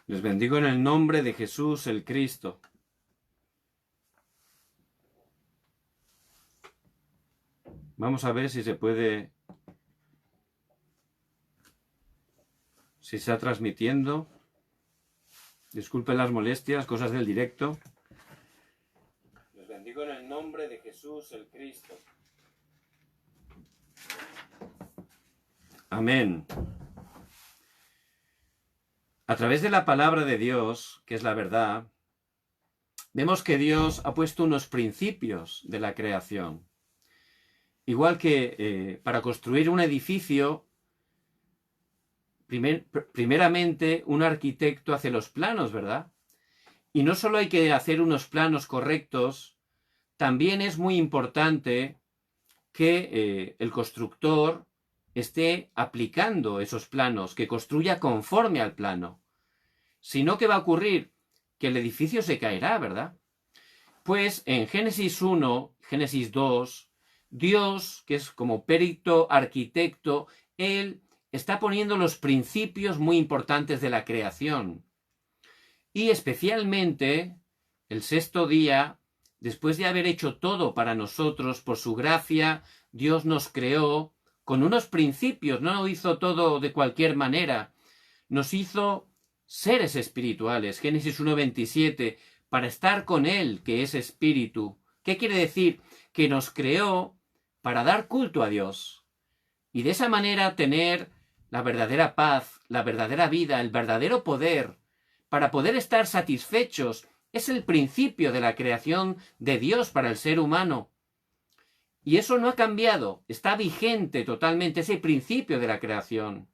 Les bendigo en el nombre de Jesús el Cristo. Vamos a ver si se puede, si está transmitiendo. Disculpen las molestias, cosas del directo. Les bendigo en el nombre de Jesús el Cristo. Amén. A través de la palabra de Dios, que es la verdad, vemos que Dios ha puesto unos principios de la creación. Igual que para construir un edificio, primeramente un arquitecto hace los planos, ¿verdad? Y no solo hay que hacer unos planos correctos, también es muy importante que el constructor esté aplicando esos planos, que construya conforme al plano. Si no, ¿qué va a ocurrir? Que el edificio se caerá, ¿verdad? Pues en Génesis 1, Génesis 2, Dios, que es como perito arquitecto, Él está poniendo los principios muy importantes de la creación. Y especialmente el sexto día, después de haber hecho todo para nosotros, por su gracia, Dios nos creó con unos principios, no hizo todo de cualquier manera, nos hizo seres espirituales, Génesis 1:27, para estar con Él, que es espíritu. ¿Qué quiere decir? Que nos creó para dar culto a Dios y de esa manera tener la verdadera paz, la verdadera vida, el verdadero poder, para poder estar satisfechos. Es el principio de la creación de Dios para el ser humano. Y eso no ha cambiado, está vigente totalmente ese principio de la creación.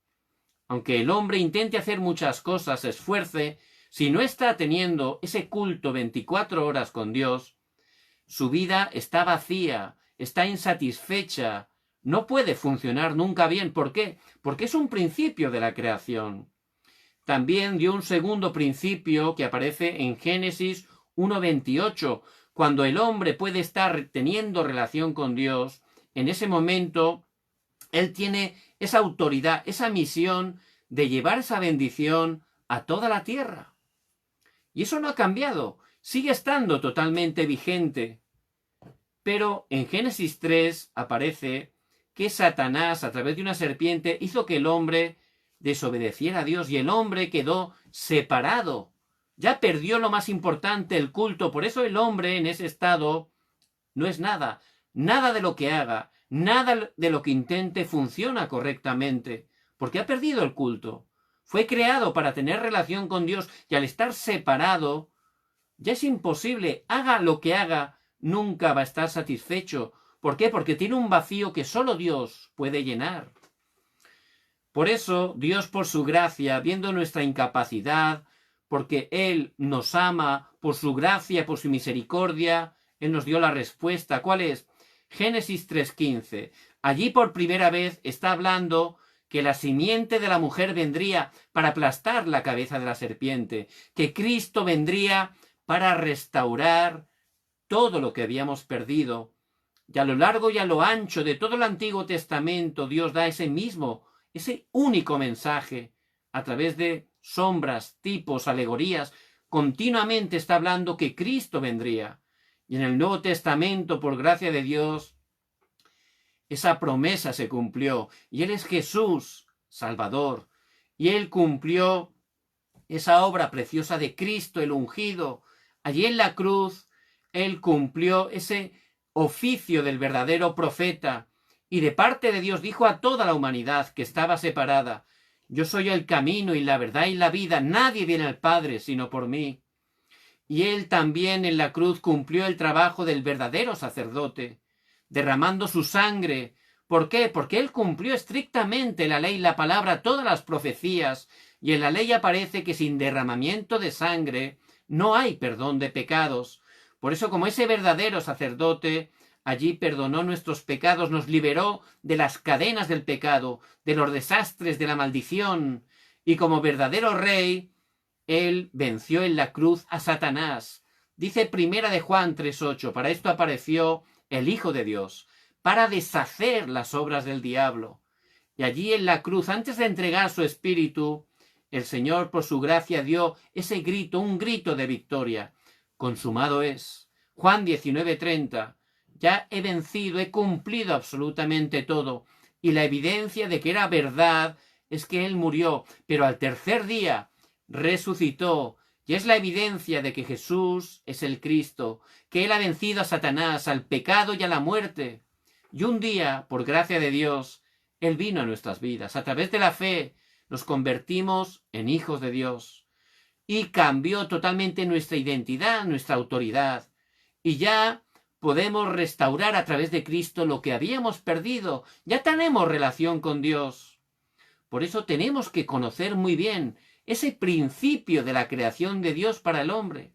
Aunque el hombre intente hacer muchas cosas, se esfuerce, si no está teniendo ese culto 24 horas con Dios, su vida está vacía, está insatisfecha, no puede funcionar nunca bien. ¿Por qué? Porque es un principio de la creación. También dio un segundo principio que aparece en Génesis 1:28, cuando el hombre puede estar teniendo relación con Dios, en ese momento él tiene esa autoridad, esa misión de llevar esa bendición a toda la tierra. Y eso no ha cambiado, sigue estando totalmente vigente. Pero en Génesis 3 aparece que Satanás, a través de una serpiente, hizo que el hombre desobedeciera a Dios y el hombre quedó separado. Ya perdió lo más importante, el culto. Por eso el hombre en ese estado no es nada. Nada de lo que haga, nada de lo que intente funciona correctamente, porque ha perdido el culto. Fue creado para tener relación con Dios y al estar separado, ya es imposible. Haga lo que haga, nunca va a estar satisfecho. ¿Por qué? Porque tiene un vacío que solo Dios puede llenar. Por eso, Dios, por su gracia, viendo nuestra incapacidad, porque Él nos ama, por su gracia, por su misericordia, Él nos dio la respuesta. ¿Cuál es? Génesis 3:15. Allí por primera vez está hablando que la simiente de la mujer vendría para aplastar la cabeza de la serpiente, que Cristo vendría para restaurar todo lo que habíamos perdido. Y a lo largo y a lo ancho de todo el Antiguo Testamento, Dios da ese único mensaje, a través de sombras, tipos, alegorías. Continuamente está hablando que Cristo vendría. Y en el Nuevo Testamento, por gracia de Dios, esa promesa se cumplió. Y Él es Jesús, Salvador. Y Él cumplió esa obra preciosa de Cristo, el ungido. Allí en la cruz, Él cumplió ese oficio del verdadero profeta. Y de parte de Dios dijo a toda la humanidad que estaba separada: yo soy el camino y la verdad y la vida. Nadie viene al Padre sino por mí. Y Él también en la cruz cumplió el trabajo del verdadero sacerdote, derramando su sangre. ¿Por qué? Porque Él cumplió estrictamente la ley, la palabra, todas las profecías. Y en la ley aparece que sin derramamiento de sangre no hay perdón de pecados. Por eso, como ese verdadero sacerdote, allí perdonó nuestros pecados, nos liberó de las cadenas del pecado, de los desastres, de la maldición. Y como verdadero rey, Él venció en la cruz a Satanás. Dice Primera de Juan 3:8, para esto apareció el Hijo de Dios, para deshacer las obras del diablo. Y allí en la cruz, antes de entregar su espíritu, el Señor por su gracia dio ese grito, un grito de victoria. Consumado es. Juan 19:30. Ya he vencido, he cumplido absolutamente todo. Y la evidencia de que era verdad es que Él murió, pero al tercer día resucitó. Y es la evidencia de que Jesús es el Cristo, que Él ha vencido a Satanás, al pecado y a la muerte. Y un día, por gracia de Dios, Él vino a nuestras vidas. A través de la fe nos convertimos en hijos de Dios. Y cambió totalmente nuestra identidad, nuestra autoridad. Y ya podemos restaurar a través de Cristo lo que habíamos perdido. Ya tenemos relación con Dios. Por eso tenemos que conocer muy bien ese principio de la creación de Dios para el hombre.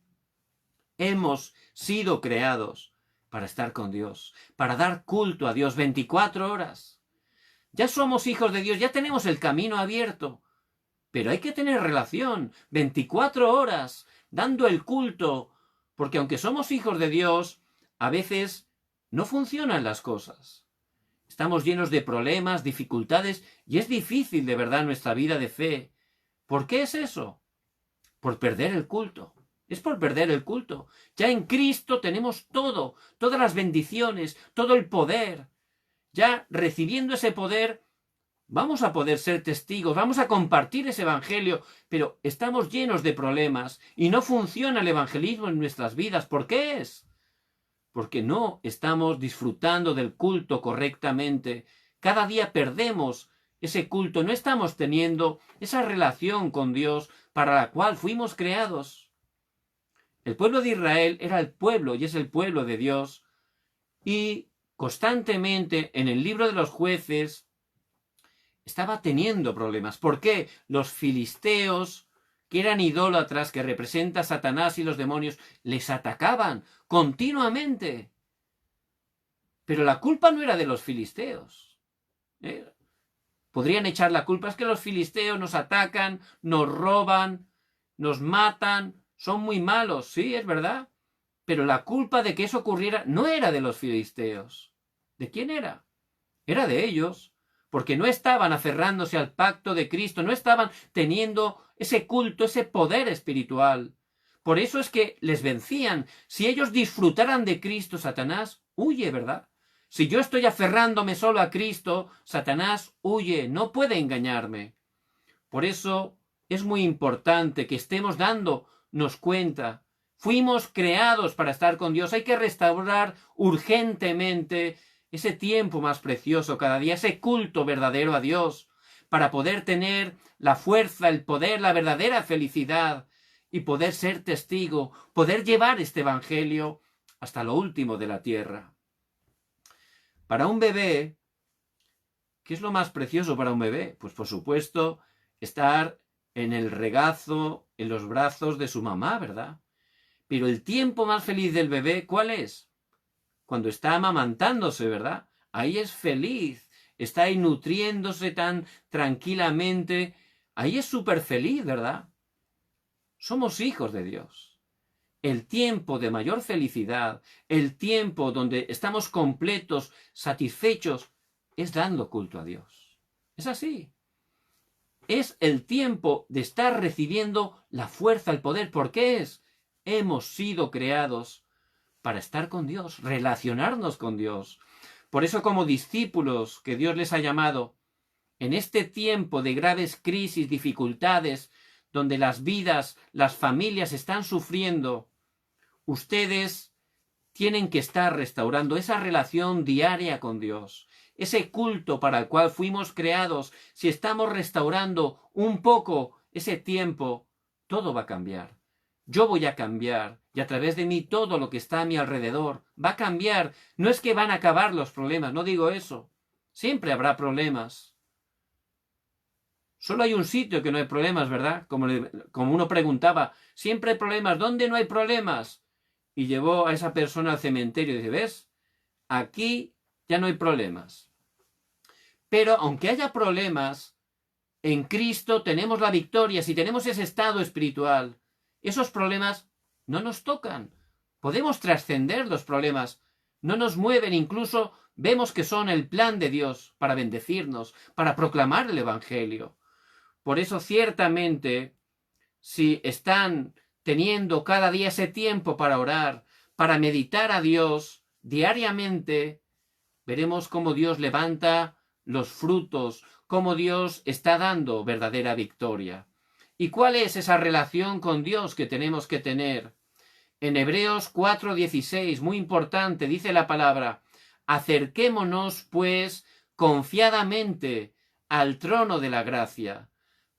Hemos sido creados para estar con Dios, para dar culto a Dios 24 horas. Ya somos hijos de Dios, ya tenemos el camino abierto, pero hay que tener relación 24 horas dando el culto, porque aunque somos hijos de Dios, a veces no funcionan las cosas. Estamos llenos de problemas, dificultades, y es difícil de verdad nuestra vida de fe. ¿Por qué es eso? Por perder el culto. Es por perder el culto. Ya en Cristo tenemos todo, todas las bendiciones, todo el poder. Ya recibiendo ese poder, vamos a poder ser testigos, vamos a compartir ese evangelio, pero estamos llenos de problemas y no funciona el evangelismo en nuestras vidas. ¿Por qué es? Porque no estamos disfrutando del culto correctamente. Cada día perdemos ese culto, no estamos teniendo esa relación con Dios para la cual fuimos creados. El pueblo de Israel era el pueblo y es el pueblo de Dios, y constantemente en el libro de los jueces estaba teniendo problemas. ¿Por qué? Los filisteos, que eran idólatras, que representa a Satanás y los demonios, les atacaban continuamente. Pero la culpa no era de los filisteos. Podrían echar la culpa, es que los filisteos nos atacan, nos roban, nos matan, son muy malos. Sí, es verdad. Pero la culpa de que eso ocurriera no era de los filisteos. ¿De quién era? Era de ellos, porque no estaban aferrándose al pacto de Cristo, no estaban teniendo ese culto, ese poder espiritual. Por eso es que les vencían. Si ellos disfrutaran de Cristo, Satanás huye, ¿verdad? Si yo estoy aferrándome solo a Cristo, Satanás huye, no puede engañarme. Por eso es muy importante que estemos dándonos cuenta. Fuimos creados para estar con Dios. Hay que restaurar urgentemente ese tiempo más precioso cada día, ese culto verdadero a Dios, para poder tener la fuerza, el poder, la verdadera felicidad y poder ser testigo, poder llevar este evangelio hasta lo último de la tierra. Para un bebé, ¿qué es lo más precioso para un bebé? Pues por supuesto, estar en el regazo, en los brazos de su mamá, ¿verdad? Pero el tiempo más feliz del bebé, ¿cuál es? Cuando está amamantándose, ¿verdad? Ahí es feliz, está ahí nutriéndose tan tranquilamente. Ahí es súper feliz, ¿verdad? Somos hijos de Dios. El tiempo de mayor felicidad, el tiempo donde estamos completos, satisfechos, es dando culto a Dios. Es así. Es el tiempo de estar recibiendo la fuerza, el poder. ¿Por qué es? Hemos sido creados para estar con Dios, relacionarnos con Dios. Por eso, como discípulos que Dios les ha llamado, en este tiempo de graves crisis, dificultades, donde las vidas, las familias están sufriendo, ustedes tienen que estar restaurando esa relación diaria con Dios, ese culto para el cual fuimos creados. Si estamos restaurando un poco ese tiempo, todo va a cambiar. Yo voy a cambiar, y a través de mí todo lo que está a mi alrededor va a cambiar. No es que van a acabar los problemas, no digo eso. Siempre habrá problemas. Solo hay un sitio que no hay problemas, ¿verdad? Como uno preguntaba, siempre hay problemas, ¿dónde no hay problemas? Y llevó a esa persona al cementerio y dice, ¿ves? Aquí ya no hay problemas. Pero aunque haya problemas, en Cristo tenemos la victoria. Si tenemos ese estado espiritual, esos problemas no nos tocan. Podemos trascender los problemas. No nos mueven, incluso vemos que son el plan de Dios para bendecirnos, para proclamar el Evangelio. Por eso, ciertamente, si están teniendo cada día ese tiempo para orar, para meditar a Dios diariamente, veremos cómo Dios levanta los frutos, cómo Dios está dando verdadera victoria. ¿Y cuál es esa relación con Dios que tenemos que tener? En Hebreos 4:16, muy importante, dice la palabra: acerquémonos, pues, confiadamente al trono de la gracia,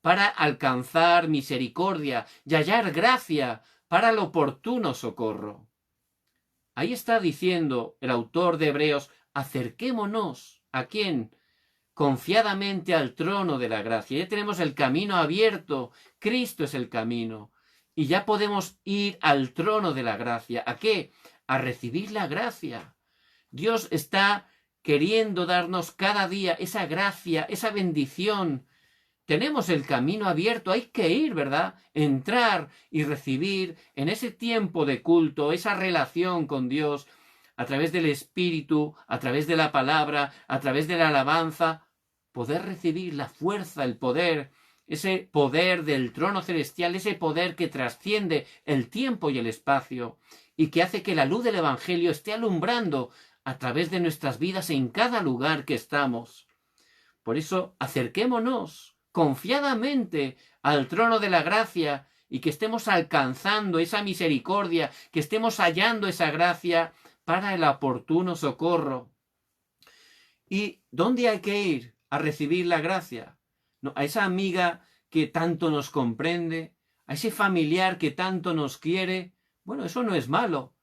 para alcanzar misericordia y hallar gracia para el oportuno socorro. Ahí está diciendo el autor de Hebreos: acerquémonos. ¿A quién? Confiadamente al trono de la gracia. Ya tenemos el camino abierto. Cristo es el camino. Y ya podemos ir al trono de la gracia. ¿A qué? A recibir la gracia. Dios está queriendo darnos cada día esa gracia, esa bendición. Tenemos el camino abierto, hay que ir, ¿verdad? Entrar y recibir en ese tiempo de culto, esa relación con Dios, a través del Espíritu, a través de la palabra, a través de la alabanza, poder recibir la fuerza, el poder, ese poder del trono celestial, ese poder que trasciende el tiempo y el espacio, y que hace que la luz del Evangelio esté alumbrando a través de nuestras vidas en cada lugar que estamos. Por eso, acerquémonos confiadamente al trono de la gracia y que estemos alcanzando esa misericordia, que estemos hallando esa gracia para el oportuno socorro. ¿Y dónde hay que ir a recibir la gracia? No, a esa amiga que tanto nos comprende, a ese familiar que tanto nos quiere. Bueno, eso no es malo,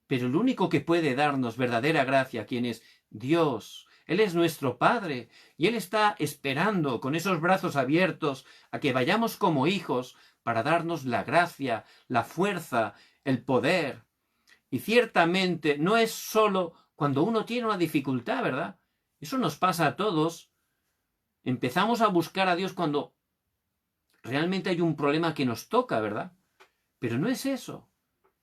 pero el único que puede darnos verdadera gracia, ¿quién es? Dios. Él es nuestro Padre y Él está esperando con esos brazos abiertos a que vayamos como hijos para darnos la gracia, la fuerza, el poder. Y ciertamente no es solo cuando uno tiene una dificultad, ¿verdad? Eso nos pasa a todos. Empezamos a buscar a Dios cuando realmente hay un problema que nos toca, ¿verdad? Pero no es eso.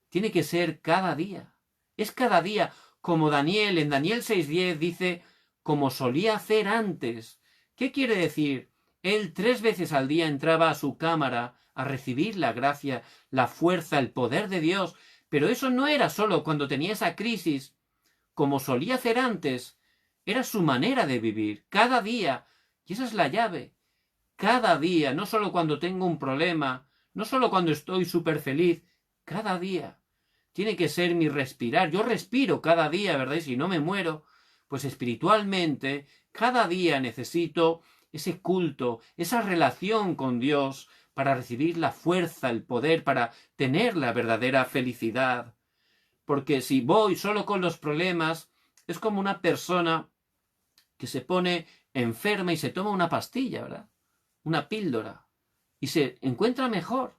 Tiene que ser cada día. Es cada día, como Daniel, en Daniel 6:10 dice: como solía hacer antes. ¿Qué quiere decir? Él 3 veces al día entraba a su cámara a recibir la gracia, la fuerza, el poder de Dios. Pero eso no era solo cuando tenía esa crisis. Como solía hacer antes, era su manera de vivir, cada día. Y esa es la llave. Cada día, no solo cuando tengo un problema, no solo cuando estoy súper feliz, cada día. Tiene que ser mi respirar. Yo respiro cada día, ¿verdad? Y si no me muero, pues espiritualmente, cada día necesito ese culto, esa relación con Dios para recibir la fuerza, el poder, para tener la verdadera felicidad. Porque si voy solo con los problemas, es como una persona que se pone enferma y se toma una pastilla, ¿verdad? Una píldora, y se encuentra mejor.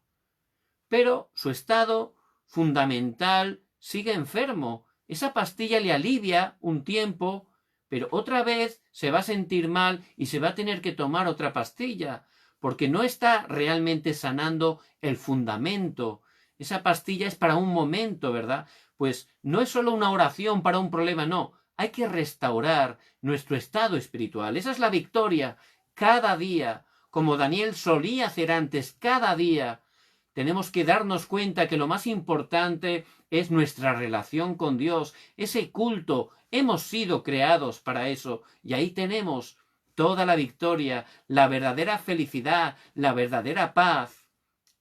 Pero su estado fundamental sigue enfermo. Esa pastilla le alivia un tiempo, pero otra vez se va a sentir mal y se va a tener que tomar otra pastilla, porque no está realmente sanando el fundamento. Esa pastilla es para un momento, ¿verdad? Pues no es solo una oración para un problema, no. Hay que restaurar nuestro estado espiritual. Esa es la victoria. Cada día, como Daniel solía hacer antes, cada día, tenemos que darnos cuenta que lo más importante es nuestra relación con Dios, ese culto. Hemos sido creados para eso y ahí tenemos toda la victoria, la verdadera felicidad, la verdadera paz.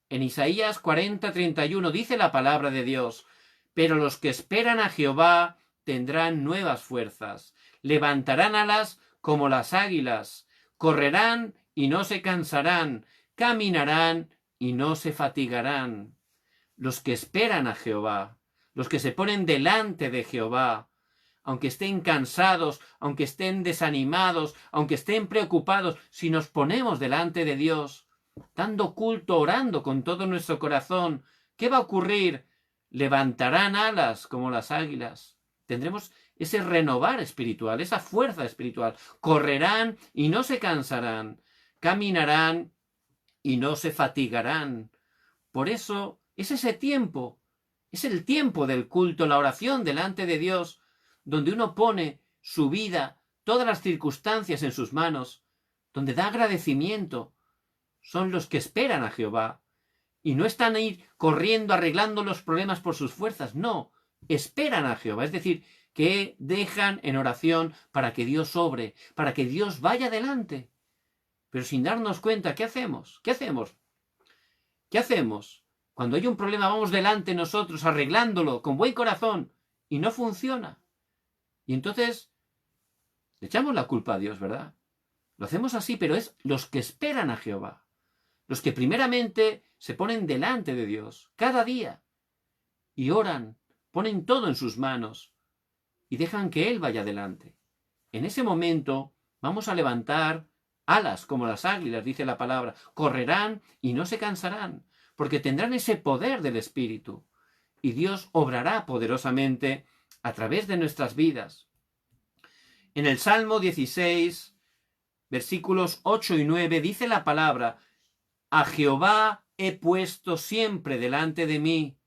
En Isaías 40:31 dice la palabra de Dios: pero los que esperan a Jehová tendrán nuevas fuerzas, levantarán alas como las águilas, correrán y no se cansarán, caminarán y no se fatigarán. Los que esperan a Jehová, los que se ponen delante de Jehová, aunque estén cansados, aunque estén desanimados, aunque estén preocupados, si nos ponemos delante de Dios, dando culto, orando con todo nuestro corazón, ¿qué va a ocurrir? Levantarán alas como las águilas. Tendremos ese renovar espiritual, esa fuerza espiritual. Correrán y no se cansarán. Caminarán y no se fatigarán. Por eso es ese tiempo, es el tiempo del culto, la oración delante de Dios, donde uno pone su vida, todas las circunstancias en sus manos, donde da agradecimiento. son los que esperan a Jehová y no están ahí corriendo, arreglando los problemas por sus fuerzas. No, esperan a Jehová. Es decir, que dejan en oración para que Dios obre, para que Dios vaya adelante. Pero sin darnos cuenta, ¿qué hacemos? ¿Qué hacemos? ¿Qué hacemos? Cuando hay un problema vamos delante nosotros arreglándolo con buen corazón y no funciona. Y entonces le echamos la culpa a Dios, ¿verdad? Lo hacemos así, pero es los que esperan a Jehová. Los que primeramente se ponen delante de Dios cada día y oran, ponen todo en sus manos y dejan que Él vaya adelante. En ese momento vamos a levantar alas como las águilas, dice la palabra. Correrán y no se cansarán, porque tendrán ese poder del Espíritu. Y Dios obrará poderosamente a través de nuestras vidas. En el Salmo 16, versículos 8 y 9, dice la palabra: a Jehová he puesto siempre delante de mí,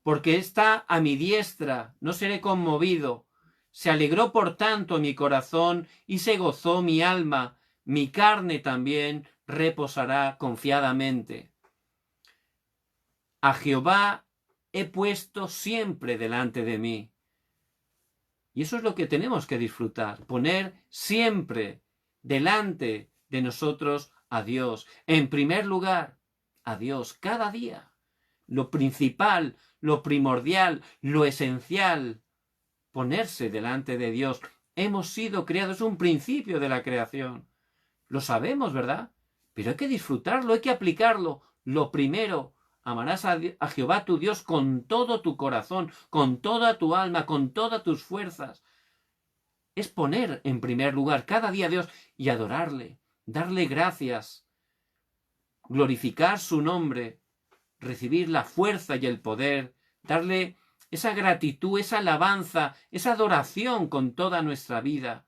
porque está a mi diestra, no seré conmovido. Se alegró por tanto mi corazón y se gozó mi alma, mi carne también reposará confiadamente. A Jehová he puesto siempre delante de mí. Y eso es lo que tenemos que disfrutar, poner siempre delante de nosotros a Dios. En primer lugar, a Dios cada día. Lo principal, lo primordial, lo esencial, ponerse delante de Dios. Hemos sido creados, es un principio de la creación. Lo sabemos, ¿verdad? Pero hay que disfrutarlo, hay que aplicarlo. Lo primero, amarás a Jehová tu Dios con todo tu corazón, con toda tu alma, con todas tus fuerzas. Es poner en primer lugar cada día a Dios y adorarle, darle gracias, glorificar su nombre, recibir la fuerza y el poder, darle esa gratitud, esa alabanza, esa adoración con toda nuestra vida.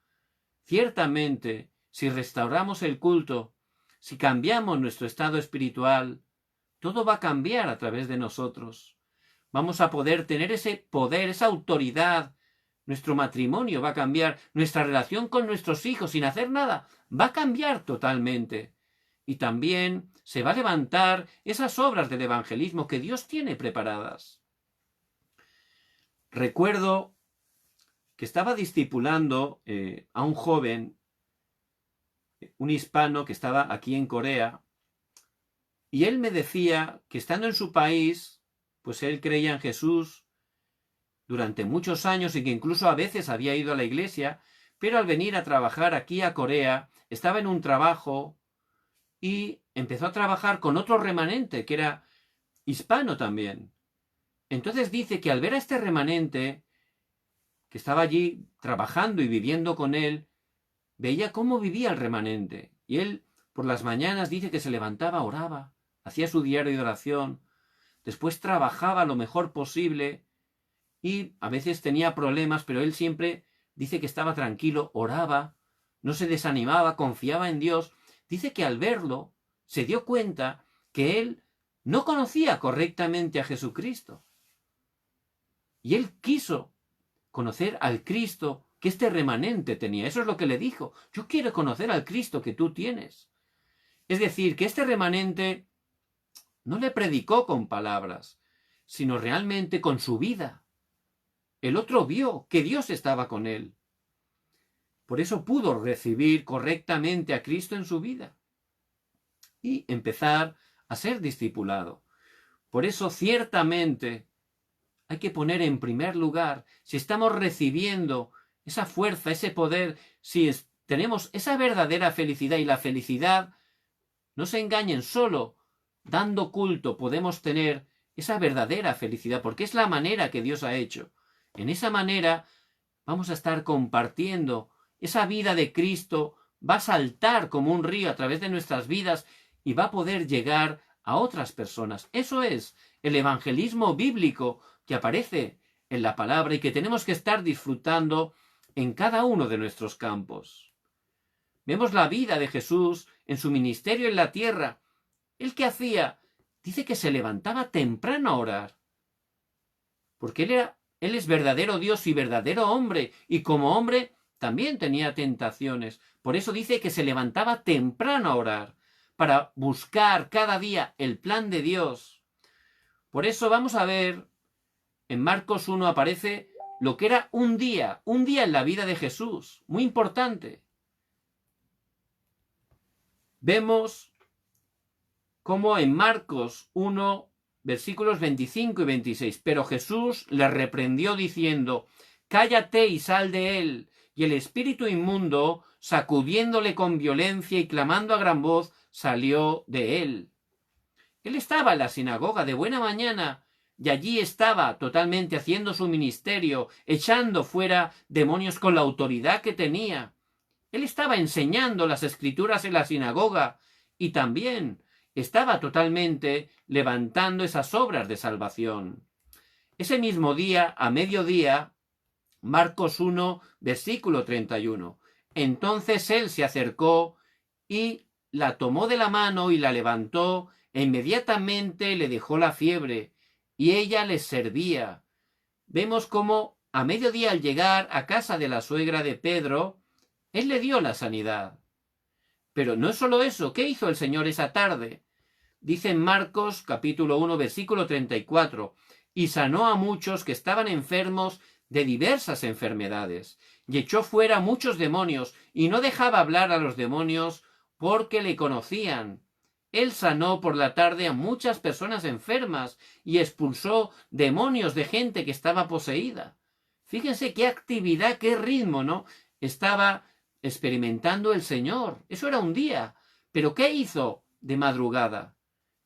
Ciertamente, si restauramos el culto, si cambiamos nuestro estado espiritual, todo va a cambiar a través de nosotros. Vamos a poder tener ese poder, esa autoridad. Nuestro matrimonio va a cambiar, nuestra relación con nuestros hijos sin hacer nada va a cambiar totalmente. Y también se va a levantar esas obras del evangelismo que Dios tiene preparadas. Recuerdo que estaba discipulando a un joven, un hispano que estaba aquí en Corea, y él me decía que estando en su país, pues él creía en Jesús durante muchos años y que incluso a veces había ido a la iglesia, pero al venir a trabajar aquí a Corea, estaba en un trabajo y empezó a trabajar con otro remanente que era hispano también. Entonces dice que al ver a este remanente que estaba allí trabajando y viviendo con él, veía cómo vivía el remanente. Y él por las mañanas dice que se levantaba, oraba, hacía su diario de oración, después trabajaba lo mejor posible y a veces tenía problemas, pero él siempre dice que estaba tranquilo, oraba, no se desanimaba, confiaba en Dios. Dice que al verlo se dio cuenta que él no conocía correctamente a Jesucristo. Y él quiso conocer al Cristo que este remanente tenía. Eso es lo que le dijo. Yo quiero conocer al Cristo que tú tienes. Es decir, que este remanente no le predicó con palabras, sino realmente con su vida. El otro vio que Dios estaba con él. Por eso pudo recibir correctamente a Cristo en su vida y empezar a ser discipulado. Por eso ciertamente hay que poner en primer lugar, si estamos recibiendo esa fuerza, ese poder, si tenemos esa verdadera felicidad, y la felicidad, no se engañen, solo dando culto podemos tener esa verdadera felicidad, porque es la manera que Dios ha hecho. En esa manera vamos a estar compartiendo esa vida de Cristo, va a saltar como un río a través de nuestras vidas y va a poder llegar a otras personas. Eso es el evangelismo bíblico que aparece en la palabra y que tenemos que estar disfrutando en cada uno de nuestros campos. Vemos la vida de Jesús en su ministerio en la tierra. ¿Él qué hacía? Dice que se levantaba temprano a orar. Porque él es verdadero Dios y verdadero hombre. Y como hombre también tenía tentaciones. Por eso dice que se levantaba temprano a orar. para buscar cada día el plan de Dios. Por eso vamos a ver, en Marcos 1 aparece lo que era un día en la vida de Jesús, muy importante. Vemos cómo en Marcos 1, versículos 25 y 26, pero Jesús le reprendió diciendo, cállate y sal de él. Y el espíritu inmundo, sacudiéndole con violencia y clamando a gran voz, salió de él. Él estaba en la sinagoga de buena mañana y allí estaba totalmente haciendo su ministerio, echando fuera demonios con la autoridad que tenía. Él estaba enseñando las escrituras en la sinagoga y también estaba totalmente levantando esas obras de salvación. Ese mismo día, a mediodía, Marcos 1, versículo 31. Entonces él se acercó y la tomó de la mano y la levantó, e inmediatamente le dejó la fiebre, y ella les servía. Vemos cómo a mediodía, al llegar a casa de la suegra de Pedro, él le dio la sanidad. Pero no es solo eso. ¿Qué hizo el Señor esa tarde? Dice en Marcos capítulo 1, versículo 34, y sanó a muchos que estaban enfermos de diversas enfermedades, y echó fuera muchos demonios, y no dejaba hablar a los demonios porque le conocían. Él sanó por la tarde a muchas personas enfermas y expulsó demonios de gente que estaba poseída. Fíjense qué actividad, qué ritmo, ¿no? Estaba experimentando el Señor. Eso era un día. ¿Pero qué hizo de madrugada?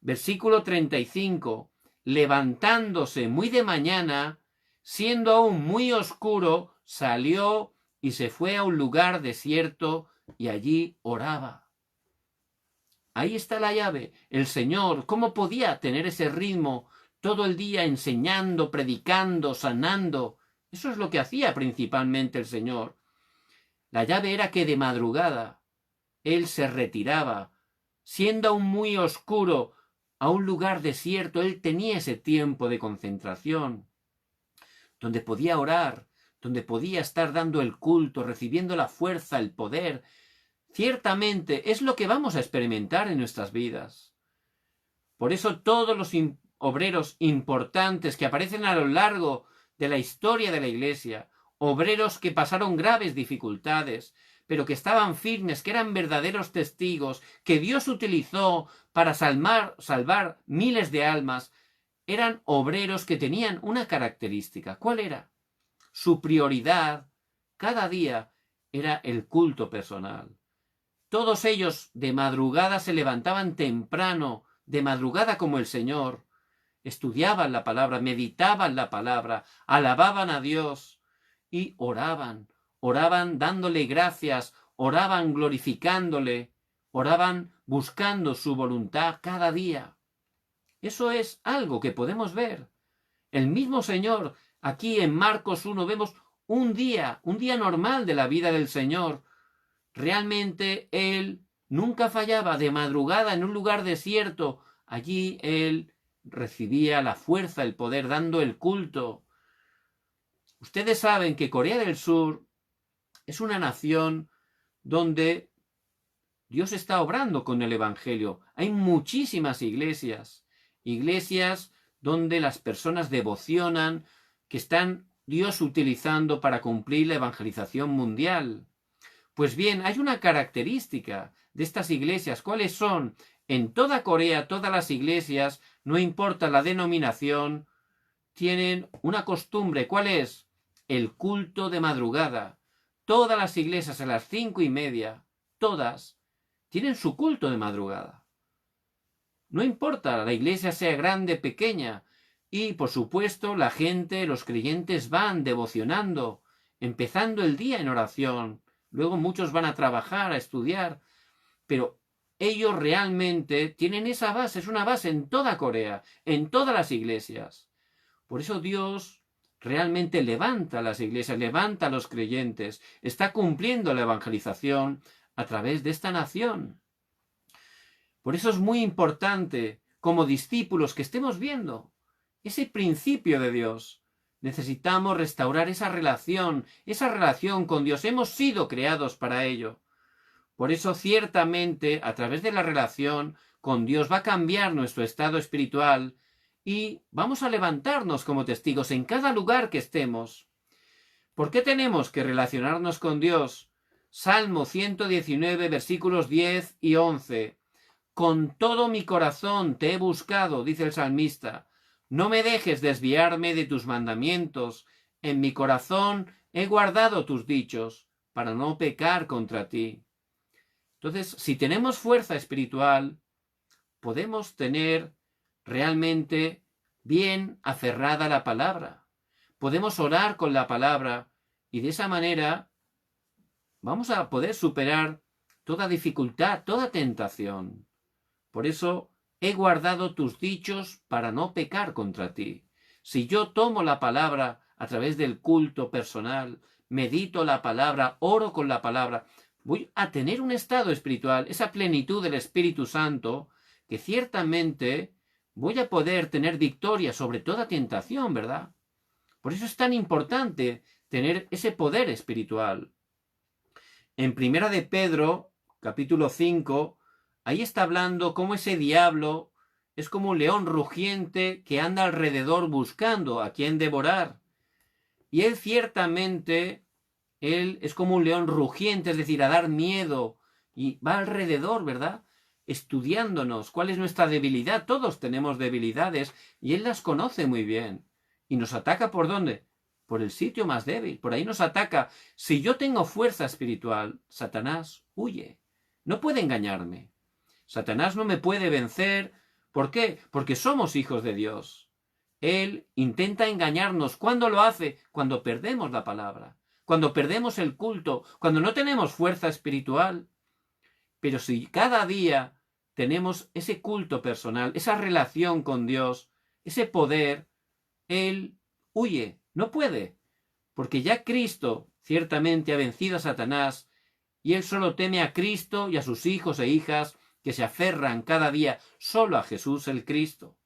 Versículo 35. Levantándose muy de mañana, siendo aún muy oscuro, salió y se fue a un lugar desierto y allí oraba. Ahí está la llave. El Señor, ¿cómo podía tener ese ritmo todo el día enseñando, predicando, sanando? Eso es lo que hacía principalmente el Señor. La llave era que de madrugada él se retiraba, siendo aún muy oscuro, a un lugar desierto. Él tenía ese tiempo de concentración, donde podía orar, donde podía estar dando el culto, recibiendo la fuerza, el poder. Ciertamente es lo que vamos a experimentar en nuestras vidas. Por eso todos los obreros importantes que aparecen a lo largo de la historia de la Iglesia, obreros que pasaron graves dificultades, pero que estaban firmes, que eran verdaderos testigos, que Dios utilizó para salvar miles de almas, eran obreros que tenían una característica. ¿Cuál era? Su prioridad cada día era el culto personal. Todos ellos de madrugada se levantaban temprano, de madrugada como el Señor, estudiaban la palabra, meditaban la palabra, alababan a Dios y oraban dándole gracias, oraban glorificándole, oraban buscando su voluntad cada día. Eso es algo que podemos ver. El mismo Señor, aquí en Marcos 1 vemos un día normal de la vida del Señor. Realmente Él nunca fallaba, de madrugada en un lugar desierto. Allí Él recibía la fuerza, el poder, dando el culto. Ustedes saben que Corea del Sur es una nación donde Dios está obrando con el Evangelio. Hay muchísimas iglesias donde las personas devocionan, que están Dios utilizando para cumplir la evangelización mundial. Pues bien, hay una característica de estas iglesias. ¿Cuáles son? En toda Corea, todas las iglesias, no importa la denominación, tienen una costumbre. ¿Cuál es? El culto de madrugada. Todas las iglesias a las 5:30, todas, tienen su culto de madrugada. No importa, la iglesia sea grande, pequeña. Y, por supuesto, la gente, los creyentes van devocionando, empezando el día en oración. Luego muchos van a trabajar, a estudiar. Pero ellos realmente tienen esa base, es una base en toda Corea, en todas las iglesias. Por eso Dios realmente levanta las iglesias, levanta a los creyentes, está cumpliendo la evangelización a través de esta nación. Por eso es muy importante, como discípulos, que estemos viendo ese principio de Dios. Necesitamos restaurar esa relación con Dios. Hemos sido creados para ello. Por eso, ciertamente, a través de la relación con Dios va a cambiar nuestro estado espiritual y vamos a levantarnos como testigos en cada lugar que estemos. ¿Por qué tenemos que relacionarnos con Dios? Salmo 119, versículos 10 y 11. Con todo mi corazón te he buscado, dice el salmista. No me dejes desviarme de tus mandamientos. En mi corazón he guardado tus dichos, para no pecar contra ti. Entonces, si tenemos fuerza espiritual, podemos tener realmente bien aferrada la palabra. Podemos orar con la palabra y de esa manera vamos a poder superar toda dificultad, toda tentación. Por eso he guardado tus dichos para no pecar contra ti. Si yo tomo la palabra a través del culto personal, medito la palabra, oro con la palabra, voy a tener un estado espiritual, esa plenitud del Espíritu Santo, que ciertamente voy a poder tener victoria sobre toda tentación, ¿verdad? Por eso es tan importante tener ese poder espiritual. En Primera de Pedro, capítulo 5, ahí está hablando cómo ese diablo es como un león rugiente que anda alrededor buscando a quien devorar. Y él ciertamente, él es como un león rugiente, es decir, a dar miedo, y va alrededor, ¿verdad? Estudiándonos cuál es nuestra debilidad. Todos tenemos debilidades y él las conoce muy bien. ¿Y nos ataca por dónde? Por el sitio más débil. Por ahí nos ataca. Si yo tengo fuerza espiritual, Satanás huye. No puede engañarme. Satanás no me puede vencer. ¿Por qué? Porque somos hijos de Dios. Él intenta engañarnos. ¿Cuándo lo hace? Cuando perdemos la palabra, cuando perdemos el culto, cuando no tenemos fuerza espiritual. Pero si cada día tenemos ese culto personal, esa relación con Dios, ese poder, Él huye, no puede, porque ya Cristo ciertamente ha vencido a Satanás y Él solo teme a Cristo y a sus hijos e hijas que se aferran cada día solo a Jesús el Cristo.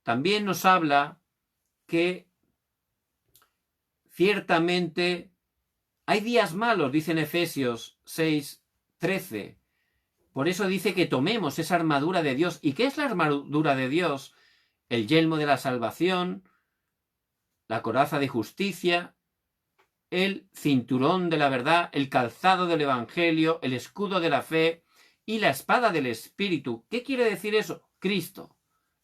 También nos habla que ciertamente hay días malos, dice en Efesios 6:13. Por eso dice que tomemos esa armadura de Dios. ¿Y qué es la armadura de Dios? El yelmo de la salvación, la coraza de justicia, el cinturón de la verdad, el calzado del evangelio, el escudo de la fe y la espada del Espíritu. ¿Qué quiere decir eso? Cristo.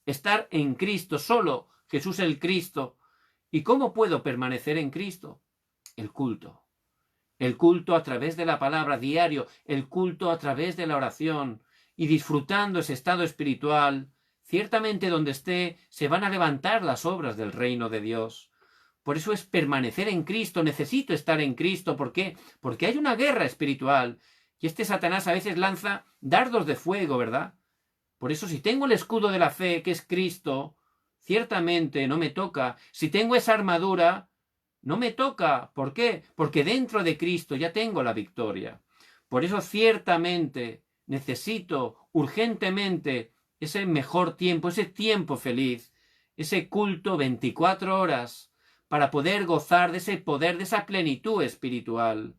Estar en Cristo, solo Jesús el Cristo. ¿Y cómo puedo permanecer en Cristo? El culto. El culto a través de la palabra diario, el culto a través de la oración y disfrutando ese estado espiritual. Ciertamente donde esté se van a levantar las obras del reino de Dios. Por eso es permanecer en Cristo. Necesito estar en Cristo. ¿Por qué? Porque hay una guerra espiritual. Y este Satanás a veces lanza dardos de fuego, ¿verdad? Por eso si tengo el escudo de la fe, que es Cristo, ciertamente no me toca. Si tengo esa armadura, no me toca. ¿Por qué? Porque dentro de Cristo ya tengo la victoria. Por eso ciertamente necesito urgentemente ese mejor tiempo, ese tiempo feliz, ese culto 24 horas, para poder gozar de ese poder, de esa plenitud espiritual.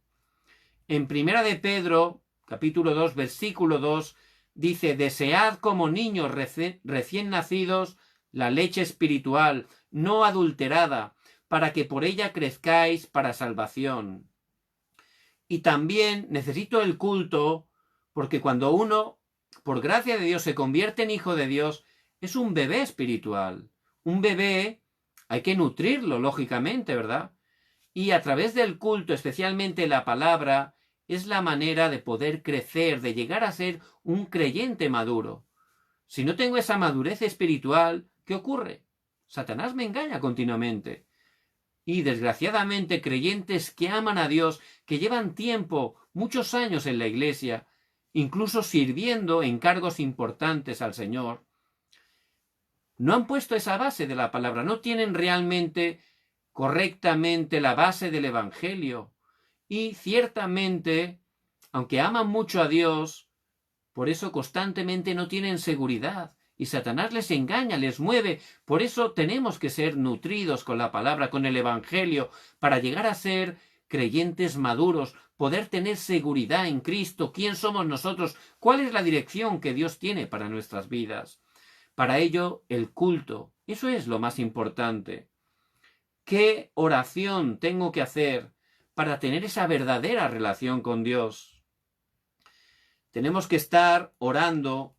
En Primera de Pedro, capítulo 2, versículo 2, dice, desead como niños recién nacidos la leche espiritual, no adulterada, para que por ella crezcáis para salvación. Y también necesito el culto, porque cuando uno, por gracia de Dios, se convierte en hijo de Dios, es un bebé espiritual. Un bebé hay que nutrirlo, lógicamente, ¿verdad? Y a través del culto, especialmente la palabra, es la manera de poder crecer, de llegar a ser un creyente maduro. Si no tengo esa madurez espiritual, ¿qué ocurre? Satanás me engaña continuamente. Y desgraciadamente creyentes que aman a Dios, que llevan tiempo, muchos años en la iglesia, incluso sirviendo en cargos importantes al Señor, no han puesto esa base de la palabra, no tienen realmente correctamente la base del Evangelio. Y ciertamente, aunque aman mucho a Dios, por eso constantemente no tienen seguridad. Y Satanás les engaña, les mueve. Por eso tenemos que ser nutridos con la palabra, con el Evangelio, para llegar a ser creyentes maduros, poder tener seguridad en Cristo, quién somos nosotros, cuál es la dirección que Dios tiene para nuestras vidas. Para ello, el culto, eso es lo más importante. ¿Qué oración tengo que hacer para tener esa verdadera relación con Dios? Tenemos que estar orando,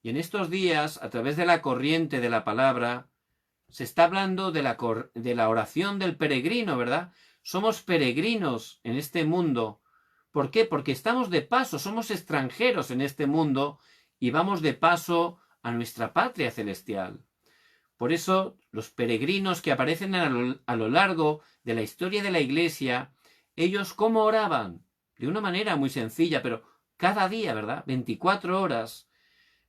y en estos días, a través de la corriente de la palabra, se está hablando de la oración del peregrino, ¿verdad? Somos peregrinos en este mundo. ¿Por qué? Porque estamos de paso, somos extranjeros en este mundo y vamos de paso a nuestra patria celestial. Por eso, los peregrinos que aparecen a lo largo de la historia de la Iglesia, ellos ¿cómo oraban? De una manera muy sencilla, pero cada día, ¿verdad? 24 horas.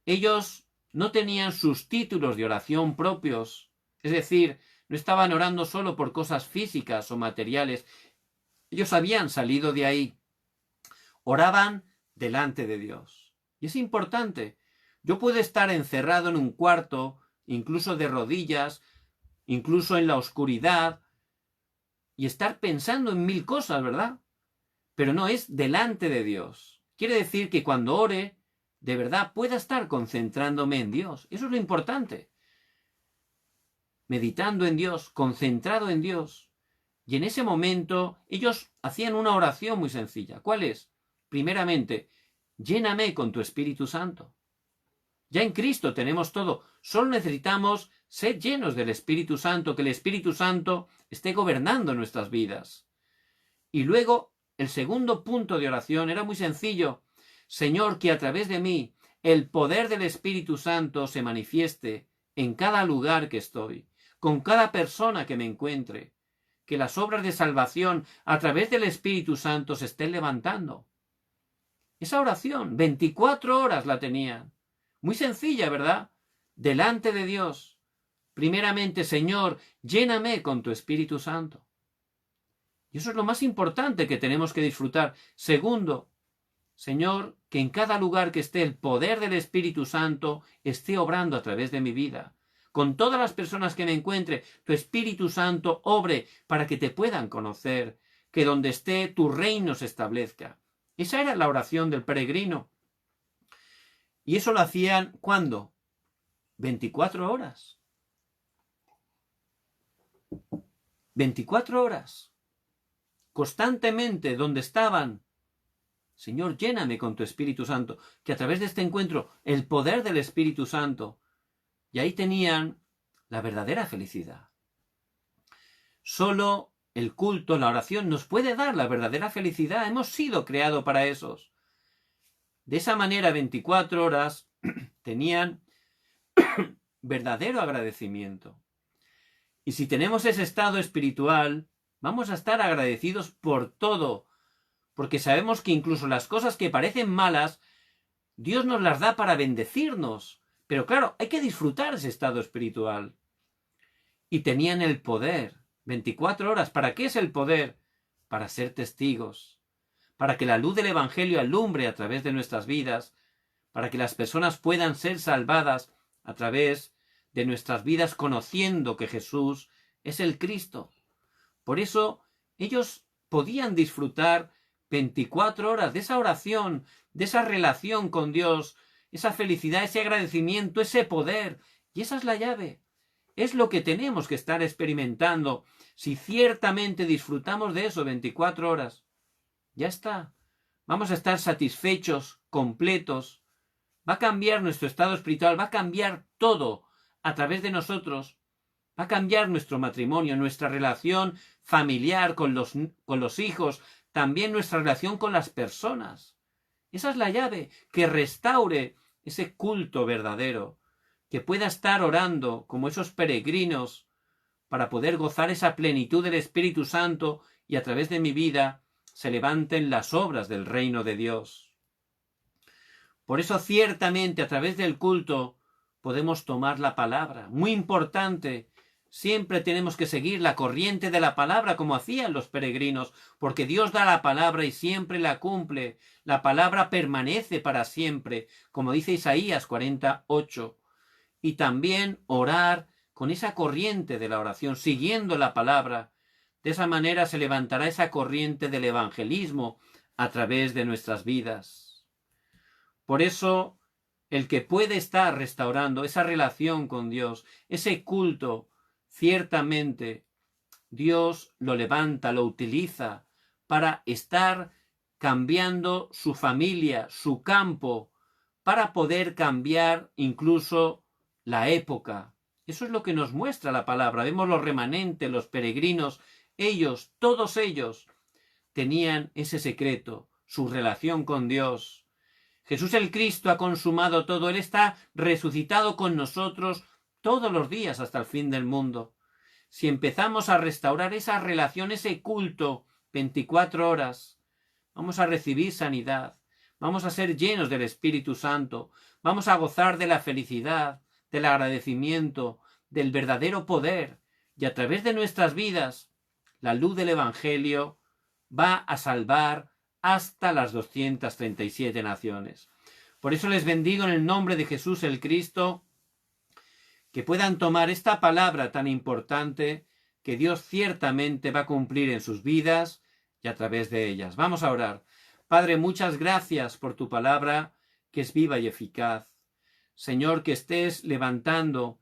Ellos no tenían sus títulos de oración propios, es decir, no estaban orando solo por cosas físicas o materiales. Ellos habían salido de ahí. Oraban delante de Dios. Y es importante. Yo puedo estar encerrado en un cuarto, incluso de rodillas, incluso en la oscuridad, y estar pensando en 1000 cosas, ¿verdad? Pero no es delante de Dios. Quiere decir que cuando ore, de verdad pueda estar concentrándome en Dios. Eso es lo importante. Meditando en Dios, concentrado en Dios. Y en ese momento ellos hacían una oración muy sencilla. ¿Cuál es? Primeramente, lléname con tu Espíritu Santo. Ya en Cristo tenemos todo. Solo necesitamos ser llenos del Espíritu Santo, que el Espíritu Santo esté gobernando nuestras vidas. Y luego, el segundo punto de oración era muy sencillo. Señor, que a través de mí el poder del Espíritu Santo se manifieste en cada lugar que estoy, con cada persona que me encuentre, que las obras de salvación a través del Espíritu Santo se estén levantando. Esa oración, 24 horas la tenían. Muy sencilla, ¿verdad? Delante de Dios. Primeramente, Señor, lléname con tu Espíritu Santo. Y eso es lo más importante que tenemos que disfrutar. Segundo, Señor, que en cada lugar que esté el poder del Espíritu Santo esté obrando a través de mi vida. Con todas las personas que me encuentre, tu Espíritu Santo obre para que te puedan conocer, que donde esté tu reino se establezca. Esa era la oración del peregrino. Y eso lo hacían, ¿cuándo? 24 horas. 24 horas. Constantemente, donde estaban. Señor, lléname con tu Espíritu Santo, que a través de este encuentro, el poder del Espíritu Santo, y ahí tenían la verdadera felicidad. Solo el culto, la oración, nos puede dar la verdadera felicidad. Hemos sido creados para esos. De esa manera, 24 horas tenían verdadero agradecimiento. Y si tenemos ese estado espiritual, vamos a estar agradecidos por todo, porque sabemos que incluso las cosas que parecen malas, Dios nos las da para bendecirnos. Pero claro, hay que disfrutar ese estado espiritual. Y tenían el poder, 24 horas. ¿Para qué es el poder? Para ser testigos, para que la luz del Evangelio alumbre a través de nuestras vidas, para que las personas puedan ser salvadas a través de nuestras vidas conociendo que Jesús es el Cristo. Por eso ellos podían disfrutar 24 horas de esa oración, de esa relación con Dios, esa felicidad, ese agradecimiento, ese poder. Y esa es la llave. Es lo que tenemos que estar experimentando. Si ciertamente disfrutamos de eso 24 horas, ya está. Vamos a estar satisfechos, completos. Va a cambiar nuestro estado espiritual, va a cambiar todo a través de nosotros. Va a cambiar nuestro matrimonio, nuestra relación familiar con los hijos, también nuestra relación con las personas. Esa es la llave, que restaure ese culto verdadero, que pueda estar orando como esos peregrinos para poder gozar esa plenitud del Espíritu Santo y a través de mi vida se levanten las obras del reino de Dios. Por eso ciertamente a través del culto podemos tomar la palabra. Muy importante, siempre tenemos que seguir la corriente de la palabra como hacían los peregrinos, porque Dios da la palabra y siempre la cumple. La palabra permanece para siempre, como dice Isaías 48. Y también orar con esa corriente de la oración, siguiendo la palabra, De esa manera se levantará esa corriente del evangelismo a través de nuestras vidas. Por eso, el que puede estar restaurando esa relación con Dios, ese culto, ciertamente Dios lo levanta, lo utiliza para estar cambiando su familia, su campo, para poder cambiar incluso la época. Eso es lo que nos muestra la palabra. Vemos los remanentes, los peregrinos, ellos, todos ellos, tenían ese secreto, su relación con Dios. Jesús el Cristo ha consumado todo. Él está resucitado con nosotros todos los días hasta el fin del mundo. Si empezamos a restaurar esa relación, ese culto, 24 horas, vamos a recibir sanidad, vamos a ser llenos del Espíritu Santo, vamos a gozar de la felicidad, del agradecimiento, del verdadero poder, y a través de nuestras vidas, la luz del Evangelio va a salvar hasta las 237 naciones. Por eso les bendigo en el nombre de Jesús el Cristo, que puedan tomar esta palabra tan importante que Dios ciertamente va a cumplir en sus vidas y a través de ellas. Vamos a orar. Padre, muchas gracias por tu palabra, que es viva y eficaz. Señor, que estés levantando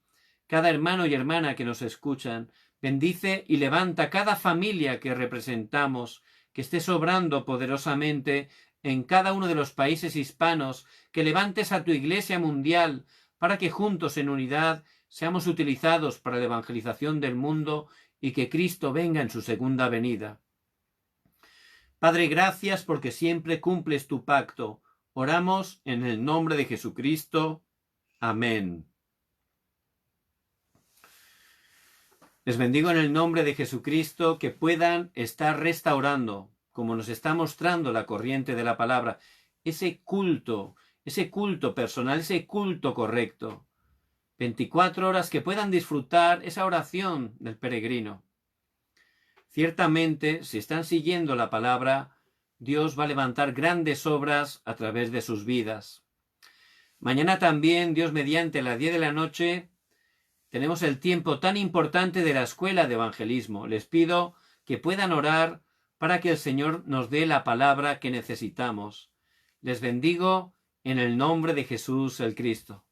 cada hermano y hermana que nos escuchan. Bendice y levanta cada familia que representamos, que estés obrando poderosamente en cada uno de los países hispanos, que levantes a tu Iglesia mundial para que juntos en unidad seamos utilizados para la evangelización del mundo y que Cristo venga en su segunda venida. Padre, gracias porque siempre cumples tu pacto. Oramos en el nombre de Jesucristo. Amén. Les bendigo en el nombre de Jesucristo, que puedan estar restaurando, como nos está mostrando la corriente de la palabra, ese culto personal, ese culto correcto. 24 horas que puedan disfrutar esa oración del peregrino. Ciertamente, si están siguiendo la palabra, Dios va a levantar grandes obras a través de sus vidas. Mañana también, Dios mediante, a las 10 de la noche, tenemos el tiempo tan importante de la escuela de evangelismo. Les pido que puedan orar para que el Señor nos dé la palabra que necesitamos. Les bendigo en el nombre de Jesús el Cristo.